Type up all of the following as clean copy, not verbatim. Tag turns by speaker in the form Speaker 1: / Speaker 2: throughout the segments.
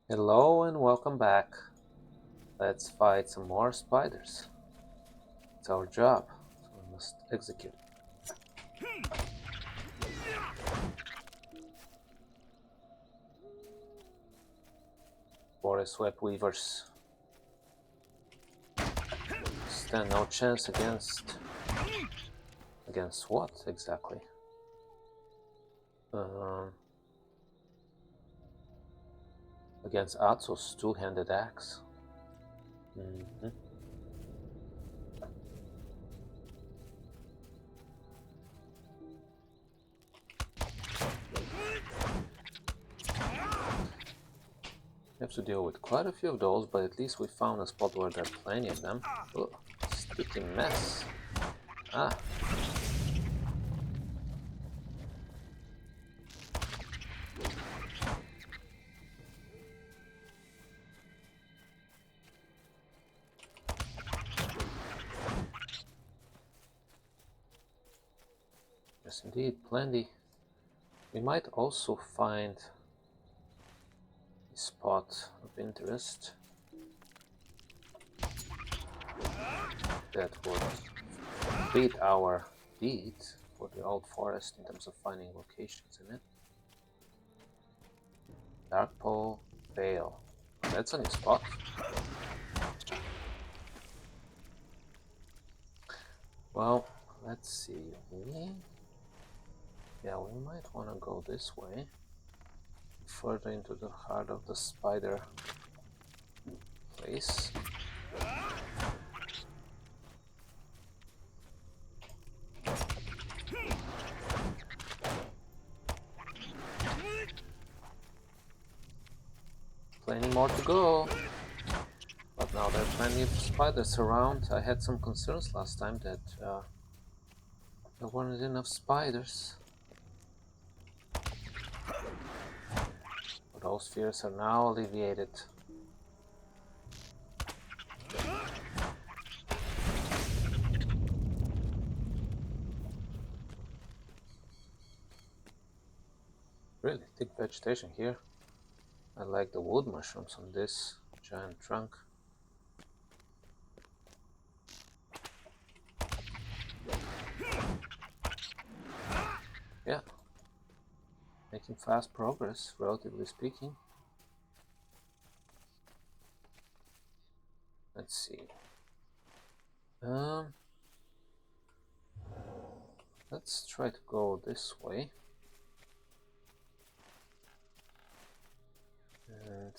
Speaker 1: Hello and welcome back. Let's fight some more spiders. It's our job, so we must execute. Forest web weavers stand no chance against what exactly? Against Atso's two-handed axe. We have to deal with quite a few of those, but at least we found a spot where there are plenty of them. Ugh, sticky mess. Ah. Yes, indeed, plenty. We might also find a spot of interest that would beat our beat for the old forest in terms of finding locations in it. Dark Pole Vale. That's a new spot. Well, let's see. We might want to go this way, further into the heart of the spider place. Plenty more to go. But now there are plenty of spiders around. I had some concerns last time that there weren't enough spiders. But those fears are now alleviated. Really thick vegetation here. I like the wood mushrooms on this giant trunk. Yeah, making fast progress, relatively speaking. Let's see. Let's try to go this way. And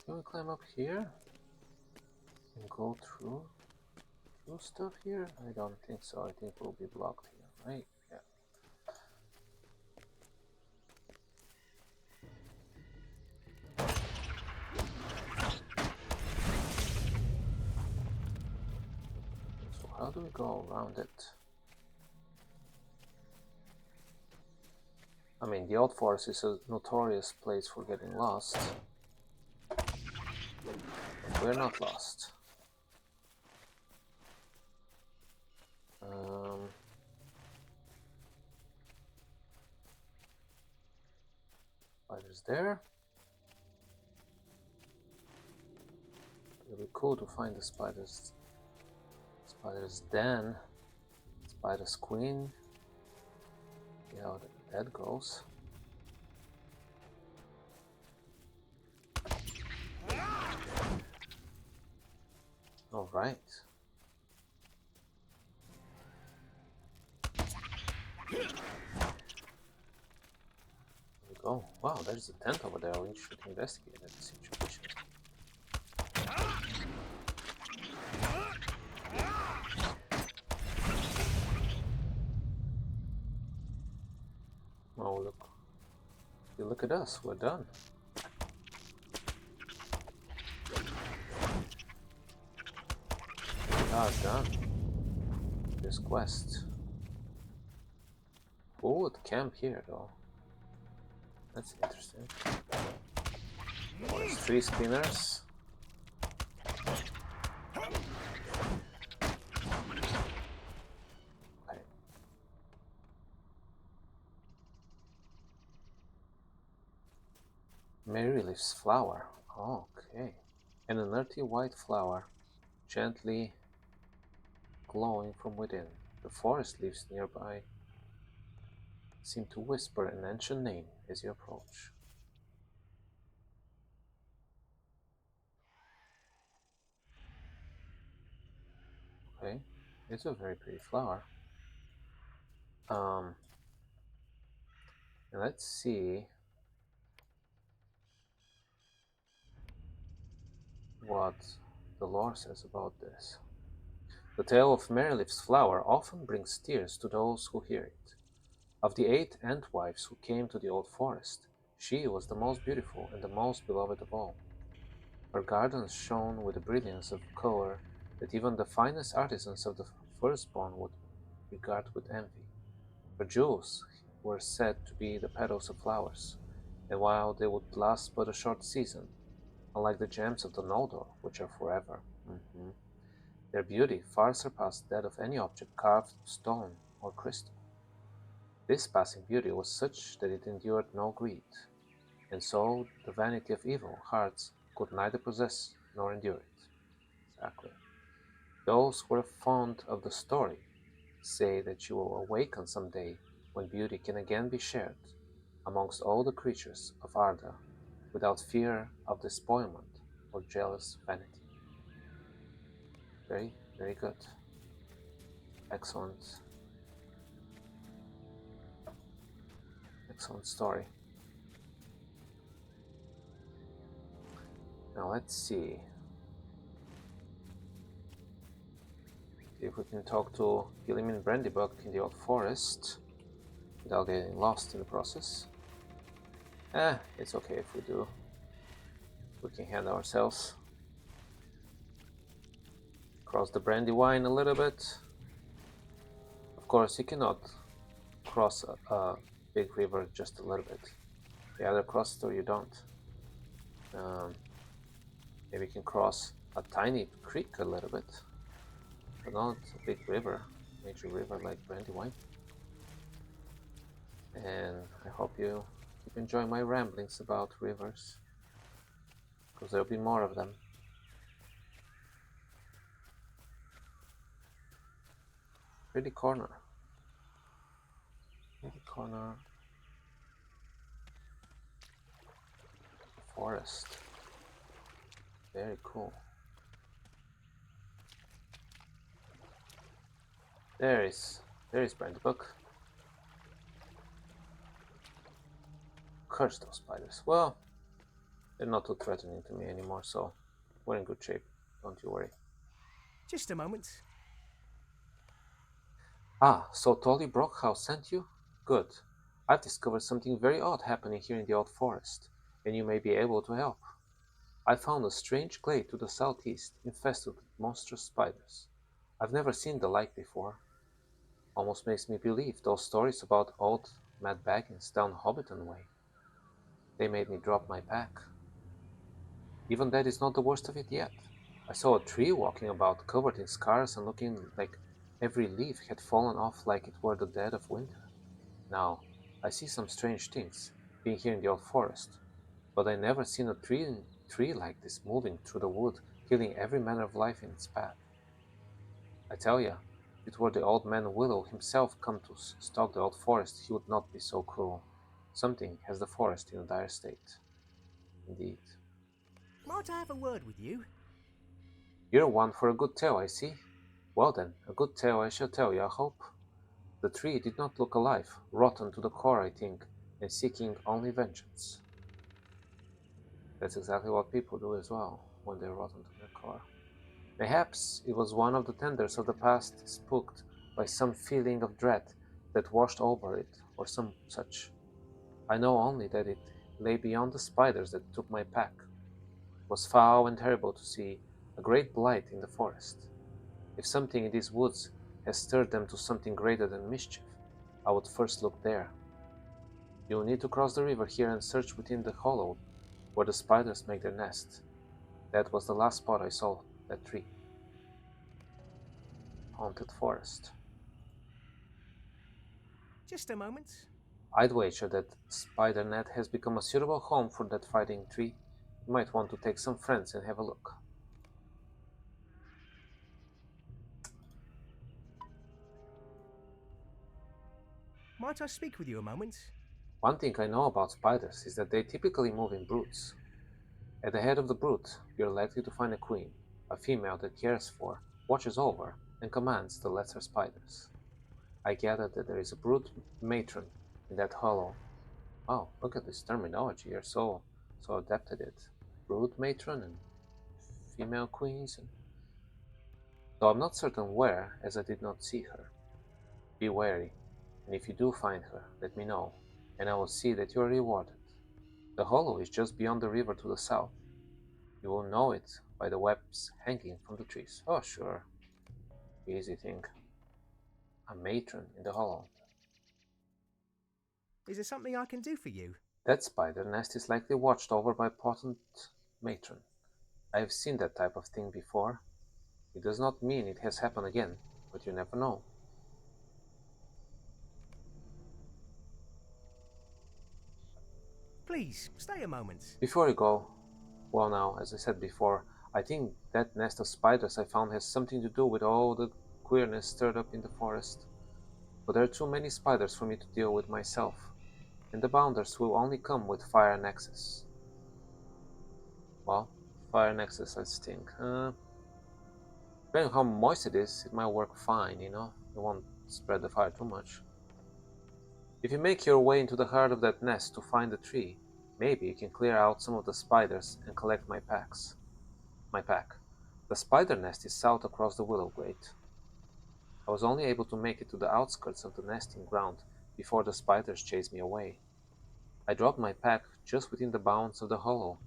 Speaker 1: can we climb up here and go through stuff here? I don't think so. I think we'll be blocked here, right? Yeah. So how do we go around it? I mean, the old forest is a notorious place for getting lost. But we're not lost. Spiders there. It'll be cool to find the spiders. Spider's den. Spider's queen. See how that goes. All right. There we go. Wow, there's a tent over there. We should investigate that situation. Oh, look. You look at us. We're done. We are done. This quest. Who would camp here, though? That's interesting. There's 3 spinners. Okay. Mary leaves flower. Okay. And an earthy white flower, gently glowing from within. The forest leaves nearby seem to whisper an ancient name as you approach. Okay. It's a very pretty flower. Um, and let's see what the lore says about this. The tale of Merryleaf's flower often brings tears to those who hear it. Of the 8 ant-wives who came to the old forest, she was the most beautiful and the most beloved of all. Her gardens shone with a brilliance of color that even the finest artisans of the firstborn would regard with envy. Her jewels were said to be the petals of flowers, and while they would last but a short season, unlike the gems of the Noldor, which are forever, their beauty far surpassed that of any object carved of stone or crystal. This passing beauty was such that it endured no greed, and so the vanity of evil hearts could neither possess nor endure it. Exactly. Those who are fond of the story say that she will awaken some day when beauty can again be shared amongst all the creatures of Arda without fear of despoilment or jealous vanity. Very, very good. Excellent, excellent story. Now let's see if we can talk to Gilliman Brandybuck in the old forest without getting lost in the process. It's okay if we do. We can hand ourselves across the Brandywine a little bit. Of course, you cannot cross a big river just a little bit. You either cross it or you don't. Um, Maybe you can cross a tiny creek a little bit, but not a big river, major river like Brandywine. And I hope you keep enjoying my ramblings about rivers, because there'll be more of them. Pretty corner. Pretty corner. Forest. Very cool. There is Brandybuck. Curse those spiders. Well, they're not too threatening to me anymore, so we're in good shape. Don't you worry.
Speaker 2: Just a moment.
Speaker 1: Ah, so Tolly Brockhouse sent you? Good. I've discovered something very odd happening here in the old forest, and you may be able to help. I found a strange glade to the southeast, infested with monstrous spiders. I've never seen the like before. Almost makes me believe those stories about old Matt Baggins down Hobbiton way. They made me drop my pack. Even that is not the worst of it yet. I saw a tree walking about, covered in scars and looking like every leaf had fallen off like it were the dead of winter. Now, I see some strange things, being here in the old forest, but I never seen a tree like this moving through the wood, killing every manner of life in its path. I tell ya, if it were the old man Willow himself come to stalk the old forest, he would not be so cruel. Something has the forest in a dire state. Indeed.
Speaker 2: Might I have a word with you?
Speaker 1: You're one for a good tale, I see. Well then, a good tale I shall tell you, I hope. The tree did not look alive, rotten to the core, I think, and seeking only vengeance. That's exactly what people do as well, when they're rotten to their core. Mayhaps it was one of the tenders of the past spooked by some feeling of dread that washed over it, or some such. I know only that it lay beyond the spiders that took my pack. It was foul and terrible to see a great blight in the forest. If something in these woods has stirred them to something greater than mischief, I would first look there. You will need to cross the river here and search within the hollow where the spiders make their nest. That was the last spot I saw that tree. Haunted forest.
Speaker 2: Just a moment.
Speaker 1: I'd wager that spider net has become a suitable home for that fighting tree. You might want to take some friends and have a look.
Speaker 2: Might I speak with you a moment?
Speaker 1: One thing I know about spiders is that they typically move in broods. At the head of the brood, you're likely to find a queen, a female that cares for, watches over, and commands the lesser spiders. I gather that there is a brood matron in that hollow. Oh, look at this terminology. You're so adept at it. Brood matron and female queens, and though I'm not certain where, as I did not see her. Be wary, and if you do find her, let me know, and I will see that you are rewarded. The hollow is just beyond the river to the south. You will know it by the webs hanging from the trees. Oh, sure. Easy thing. A matron in the hollow.
Speaker 2: Is there something I can do for you?
Speaker 1: That spider nest is likely watched over by potent matron. I have seen that type of thing before. It does not mean it has happened again, but you never know.
Speaker 2: Please, stay a moment.
Speaker 1: Before you go, well now, as I said before, I think that nest of spiders I found has something to do with all the queerness stirred up in the forest. But there are too many spiders for me to deal with myself, and the bounders will only come with fire and access. Well, fire and access I think. Depending on how moist it is, it might work fine, you know? It won't spread the fire too much. If you make your way into the heart of that nest to find the tree, maybe you can clear out some of the spiders and collect my packs. My pack. The spider nest is south across the willow glade. I was only able to make it to the outskirts of the nesting ground before the spiders chased me away. I dropped my pack just within the bounds of the hollow,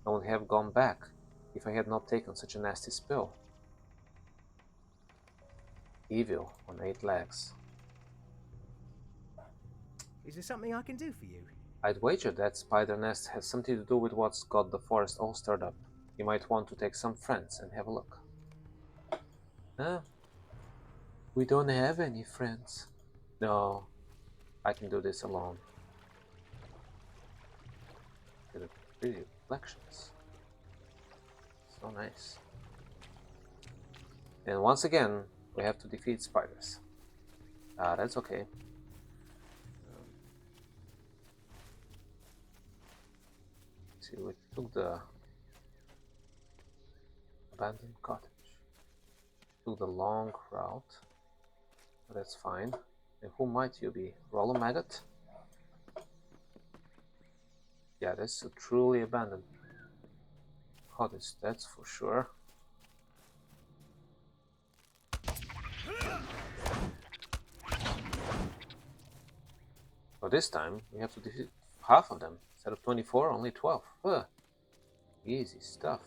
Speaker 1: and would have gone back if I had not taken such a nasty spill. Evil on 8 legs.
Speaker 2: Is there something I can do for you?
Speaker 1: I'd wager that spider nest has something to do with what's got the forest all stirred up. You might want to take some friends and have a look. Huh? We don't have any friends. No, I can do this alone. Get a pretty reflections. So nice. And once again, we have to defeat spiders. That's okay. See, we took the abandoned cottage. Took the long route. That's fine. And who might you be? Roll a maggot? Yeah, that's a truly abandoned cottage, that's for sure. But this time, we have to defeat half of them. Instead of 24, only 12. Easy stuff.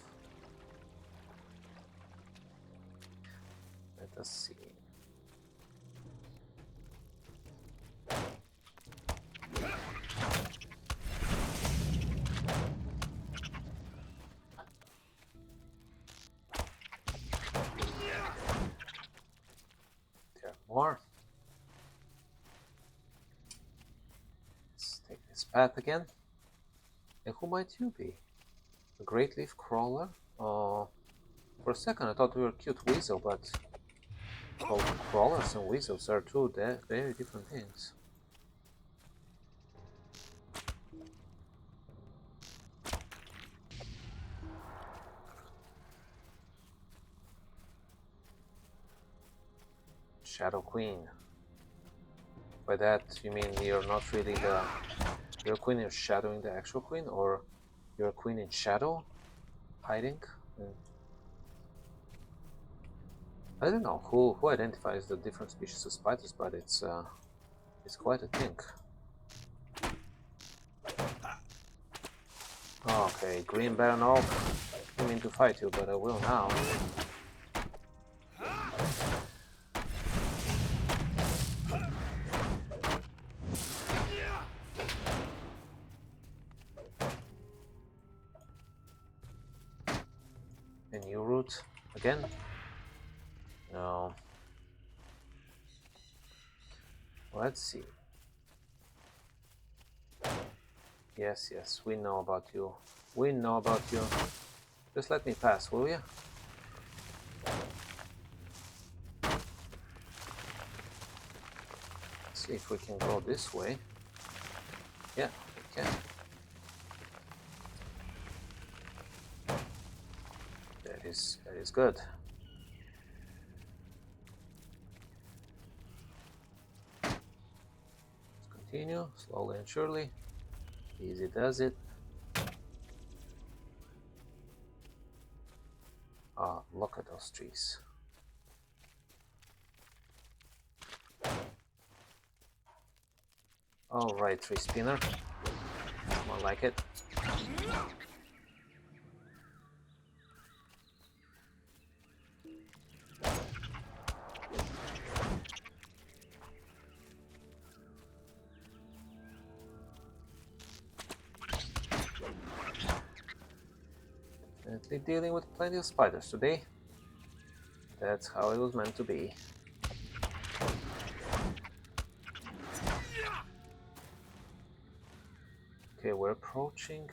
Speaker 1: Let us see. There are more. Let's take this path again. And who might you be? A great leaf crawler? Oh, for a second I thought we were cute weasel, but well, crawlers and weasels are two very different things. Shadow Queen. By that you mean you're not really you're a queen, you're shadowing the actual queen, or you're a queen in shadow, hiding? I don't know who identifies the different species of spiders, but it's quite a thing. Okay, Green Baron Oak. I didn't mean to fight you, but I will now. A new route again? No. Let's see. Yes, yes, we know about you. We know about you. Just let me pass, will you? See if we can go this way. Yeah, we can. That is good. Let's continue slowly and surely. Easy does it. Ah, look at those trees. All right, tree spinner. More like it. Definitely dealing with plenty of spiders today. That's how it was meant to be. Okay, we're approaching.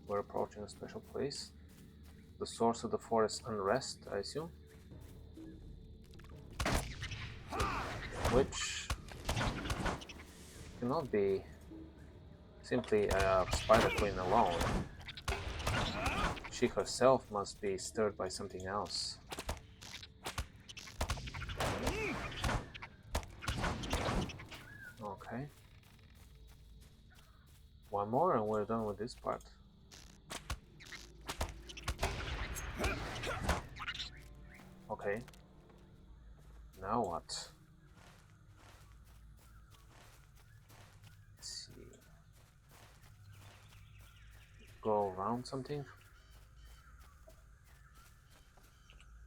Speaker 1: We're approaching a special place. The source of the forest unrest, I assume. Which cannot be simply a spider queen alone. She herself must be stirred by something else. Okay. One more and we're done with this part. Okay. Now what? Let's see. Go around something?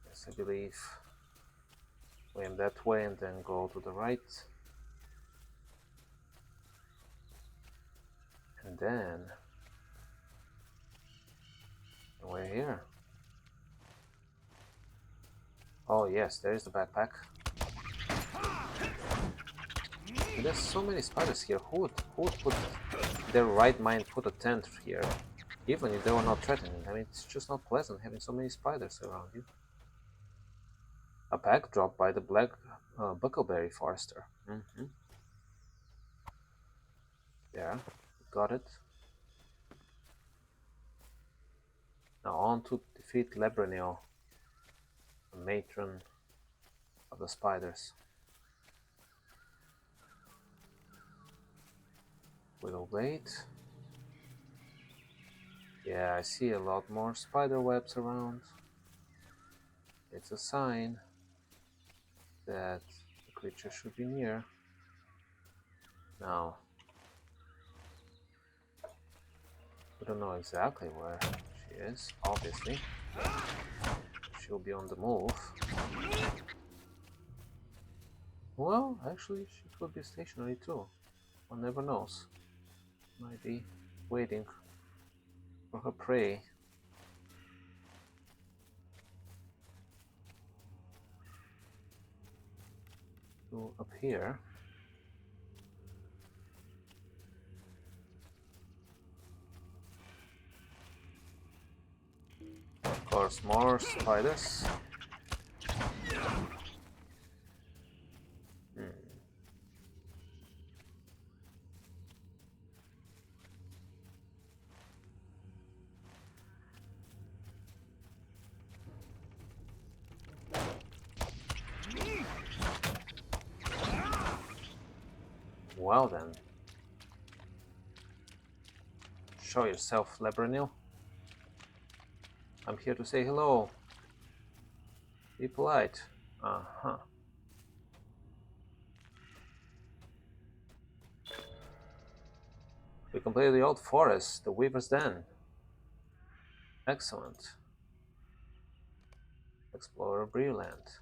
Speaker 1: Yes, I believe. We aim that way and then go to the right. And then we're here. Oh yes, there is the backpack. And there's so many spiders here. Who would put their right mind put a tent here? Even if they were not threatening. I mean, it's just not pleasant having so many spiders around you. A pack dropped by the black buckleberry forester. Yeah, got it. Now on to defeat Lebranil, the matron of the spiders. Widowblade. Yeah, I see a lot more spider webs around. It's a sign that the creature should be near. Now, we don't know exactly where she is, obviously. She'll be on the move. Well, actually, she could be stationary too. One never knows. Might be waiting for her prey. To appear. Of course, more spiders. Well then. Show yourself, Lebranil. I'm here to say hello. Be polite. Uh-huh. We completed the old forest, the Weaver's Den. Excellent. Explorer Breland.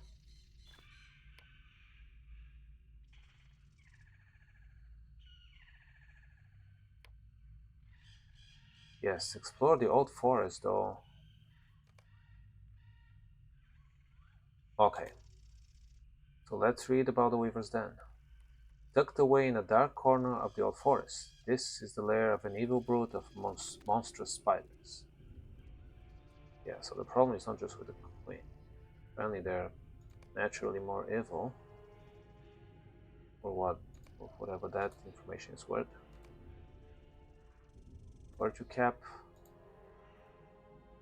Speaker 1: Yes, explore the old forest though. Okay. So let's read about the Weaver's Den. tucked away in a dark corner of the old forest. This is the lair of an evil brood of monstrous spiders. Yeah, so the problem is not just with the queen. Apparently they're naturally more evil. Or what? Or whatever that information is worth. Virtue cap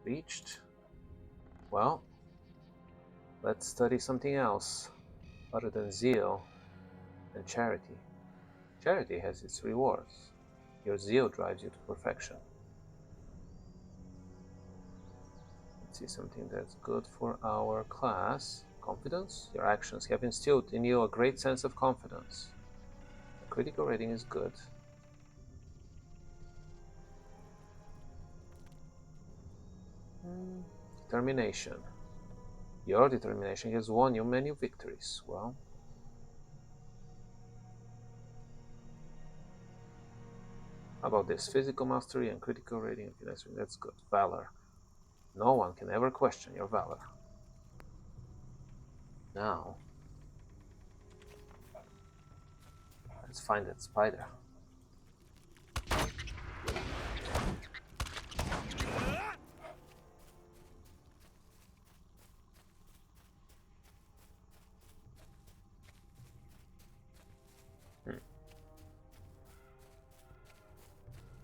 Speaker 1: reached. Well, let's study something else other than zeal and charity. Charity has its rewards. Your zeal drives you to perfection. Let's see something that's good for our class. Confidence. Your actions have instilled in you a great sense of confidence. A critical rating is good. Determination. Your determination has won you many victories. Well, how about this? Physical mastery and critical rating and finesse. That's good. Valor. No one can ever question your valor. Now, let's find that spider.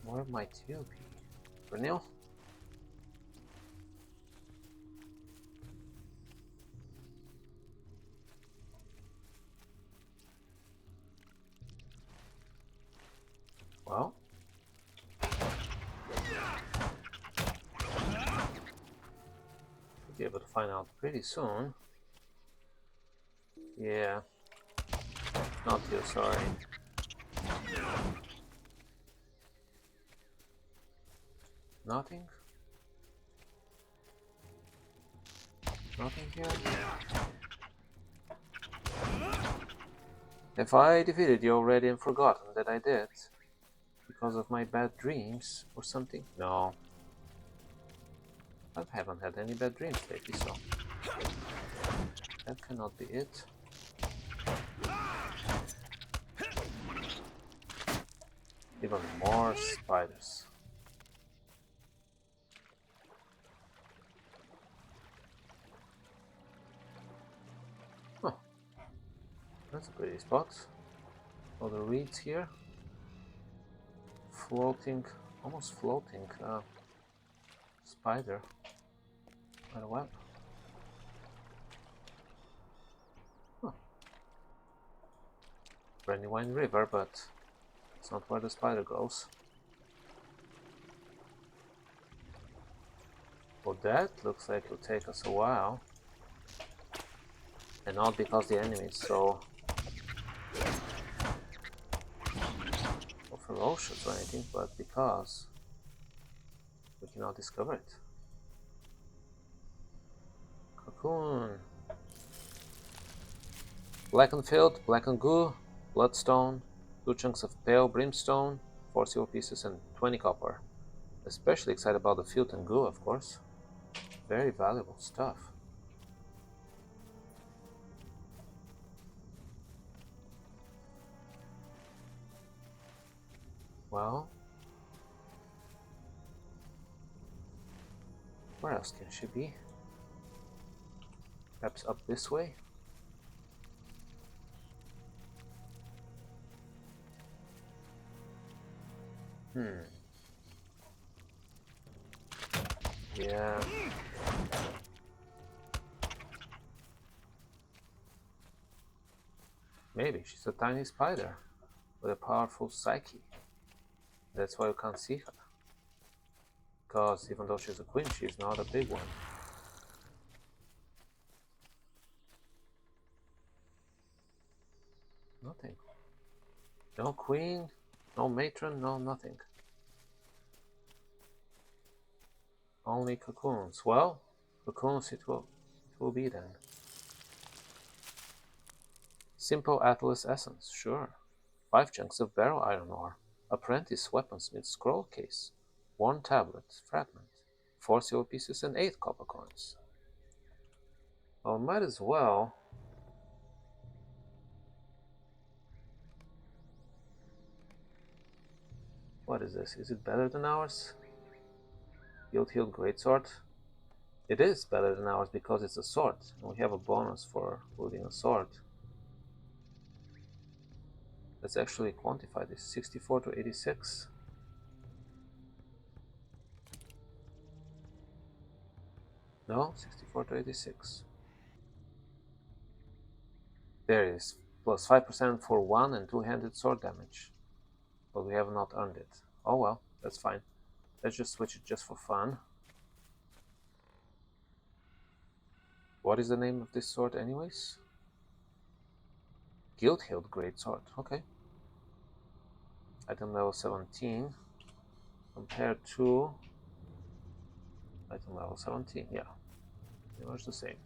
Speaker 1: Where might you be? Renil? Well, we'll be able to find out pretty soon. Yeah, not you, sorry. Nothing? Nothing here? Have I defeated you already and forgotten that I did? Because of my bad dreams or something? No. I haven't had any bad dreams lately, so that cannot be it. Even more spiders. Huh. That's a pretty spot. All the reeds here. Floating, almost floating spider. Spider web. Huh. Brandywine River, but it's not where the spider goes. Well, that looks like it'll take us a while. And not because the enemy is so ferocious or anything, but because we cannot discover it. Cocoon. Blackened field, blackened goo, bloodstone, 2 chunks of pale brimstone, 4 silver pieces, and 20 copper. Especially excited about the field and goo, of course. Very valuable stuff. Well, where else can she be? Perhaps up this way? Yeah. Maybe she's a tiny spider with a powerful psyche. That's why you can't see her. Because even though she's a queen, she's not a big one. Nothing. No queen, no matron, no nothing. Only cocoons. Well, cocoons it will be then. Simple Atlas essence, sure. 5 chunks of barrel iron ore. Apprentice weaponsmith scroll case. Worn tablet, fragment. 4 silver pieces and 8 copper coins. Well, might as well What is this? Is it better than ours? Guild-Hilt Greatsword? It is better than ours because it's a sword. And we have a bonus for wielding a sword. Let's actually quantify this. 64 to 86. No, 64 to 86. There it is. Plus 5% for one and two-handed sword damage. But we have not earned it. Oh well, that's fine. Let's just switch it just for fun. What is the name of this sword anyways? Guild-Hilt Greatsword. Okay. Item level 17. Compared to item level 17. Yeah. Pretty much the same.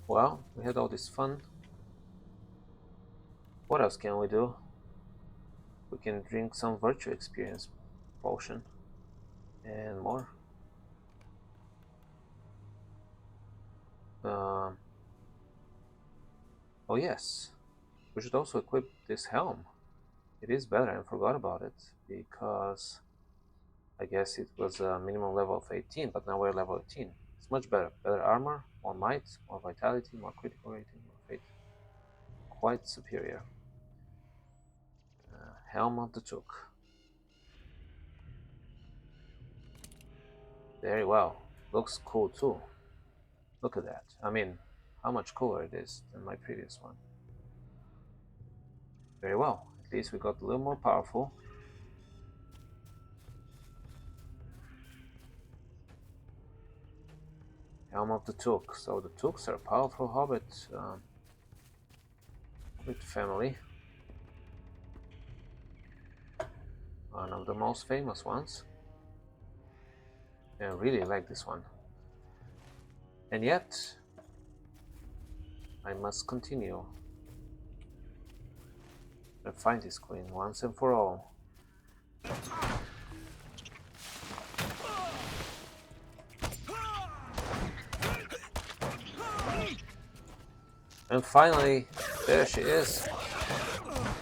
Speaker 1: Well, we had all this fun. What else can we do? We can drink some virtue experience potion and more. Oh yes, we should also equip this helm. It is better, I forgot about it, because I guess it was a minimum level of 18, but now we're level 18. It's much better. Better armor, more might, more vitality, more critical rating, more fate. Quite superior. Helm of the Took. Very well. Looks cool too. Look at that. I mean, how much cooler it is than my previous one. Very well. At least we got a little more powerful. Helm of the Took. So the Tooks are a powerful hobbit family. One of the most famous ones. I really like this one. And yet, I must continue and find this queen once and for all. And finally, there she is.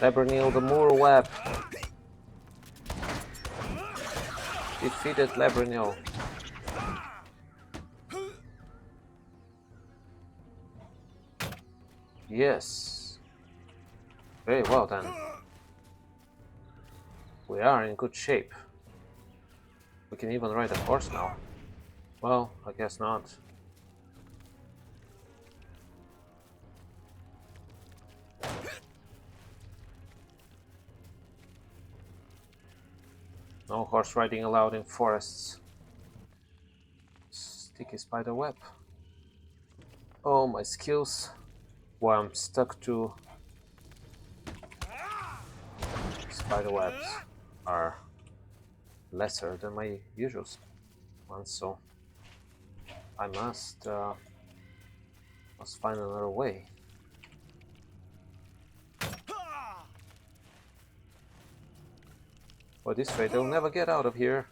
Speaker 1: Labranil the Moorweb. Defeated Labranil. Yes. Very well then. We are in good shape. We can even ride a horse now. Well, I guess not. No horse riding allowed in forests. Sticky spider web. Oh, my skills. Well, I'm stuck to spider webs are lesser than my usual ones, so I must find another way. Well, this way they'll never get out of here.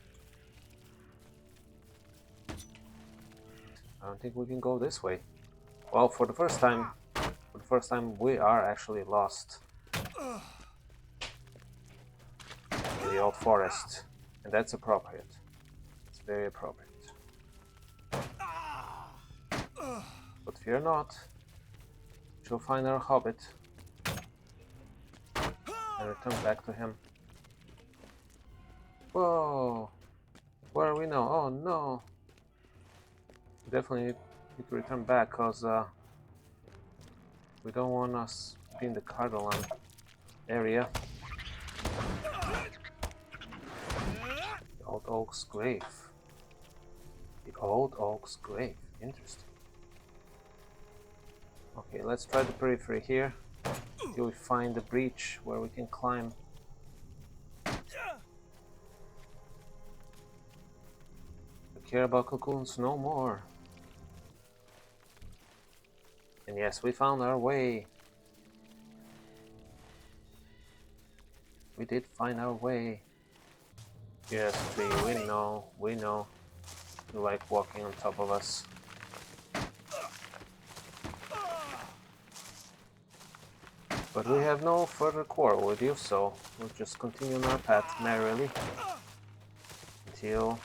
Speaker 1: I don't think we can go this way. Well, for the first time we are actually lost in the old forest, and that's appropriate. It's very appropriate. But fear not, we shall find our hobbit and return back to him. Whoa! Where are we now? Oh no! We definitely need to return back, because we don't want us to be in the Cardolan area. The Old Oak's grave. The Old Oak's grave. Interesting. Okay, let's try the periphery here till we find the breach where we can climb. I care about cocoons no more. And yes, we found our way. We did find our way. Yes, we know. You like walking on top of us. But we have no further quarrel with you, so we'll just continue on our path merrily until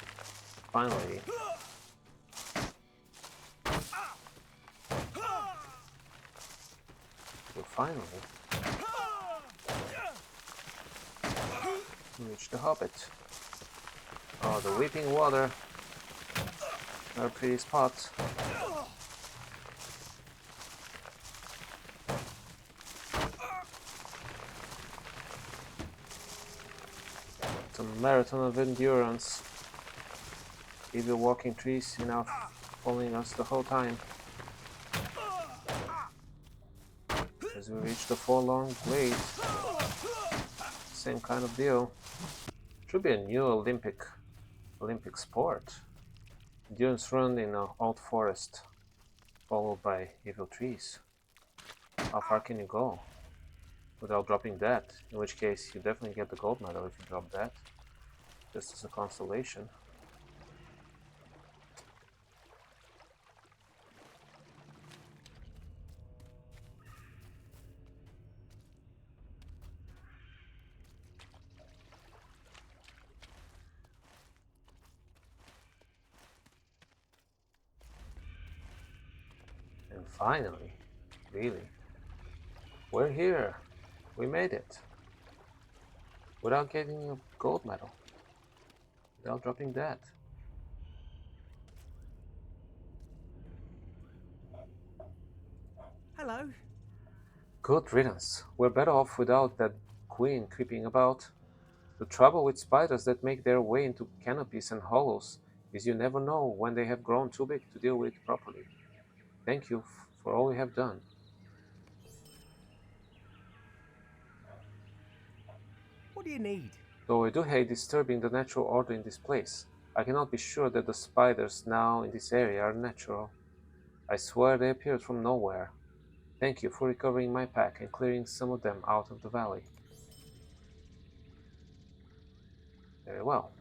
Speaker 1: finally reach the Hobbit. Oh, the weeping water. Another pretty spot. It's a marathon of endurance. Evil walking trees, enough following us the whole time. As we reach the forlorn glade, same kind of deal. Should be a new Olympic sport. Endurance run in an old forest, followed by evil trees. How far can you go without dropping that? In which case, you definitely get the gold medal if you drop that, just as a consolation. And finally, really, we're here. We made it. Without getting a gold medal. Without dropping that.
Speaker 2: Hello.
Speaker 1: Good riddance. We're better off without that queen creeping about. The trouble with spiders that make their way into canopies and hollows is you never know when they have grown too big to deal with properly. Thank you for all you have done.
Speaker 2: What do you need?
Speaker 1: Though I do hate disturbing the natural order in this place, I cannot be sure that the spiders now in this area are natural. I swear they appeared from nowhere. Thank you for recovering my pack and clearing some of them out of the valley. Very well.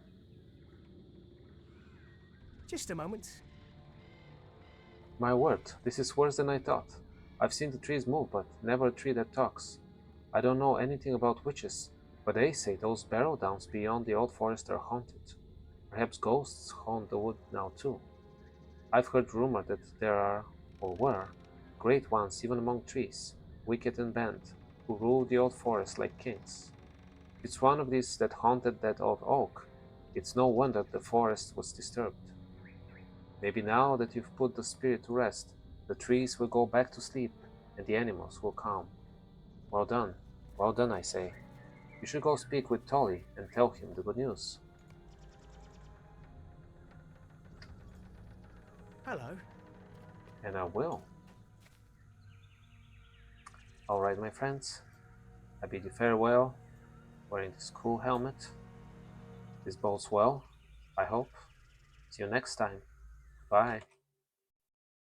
Speaker 2: Just a moment.
Speaker 1: My word, this is worse than I thought. I've seen the trees move, but never a tree that talks. I don't know anything about witches, but they say those barrow downs beyond the old forest are haunted. Perhaps ghosts haunt the wood now too. I've heard rumor that there are, or were, great ones even among trees, wicked and bent, who rule the old forest like kings. It's one of these that haunted that old oak. It's no wonder the forest was disturbed. Maybe now that you've put the spirit to rest, the trees will go back to sleep and the animals will calm. Well done. Well done, I say. You should go speak with Tolly and tell him the good news.
Speaker 2: Hello.
Speaker 1: And I will. Alright, my friends. I bid you farewell, wearing this cool helmet. This bodes well, I hope. See you next time. Bye.